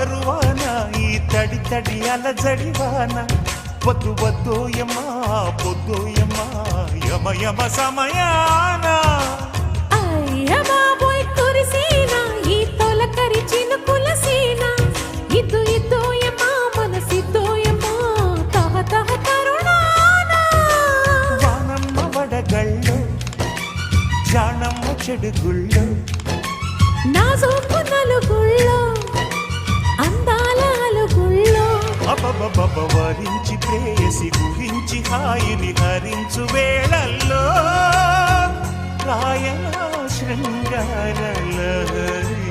పరువాన ఈ తడి తడి అలజడివాన వద్దు వద్దోయమ్మా పొద్దోయమ్మా యమ యమ సమయాన అయ్య బాబోయ్ కురిసీనా ఈ తొలకరి చినుకుల సీనా ఇద్దు ఇద్దోయమ్మా మనసిద్దోయమ్మా తహ తహ తరుణాన వానమ్మ వడగళ్ళు జానమ్మ చెడుగుళ్ళు నాజూకు నలుగుళ్ళో అందాల అలుగుళ్ళో అబబబబ వరించి ప్రేయసి గురించి హాయిని హరించు వేళల్లో రాయణ శృంగార లహరి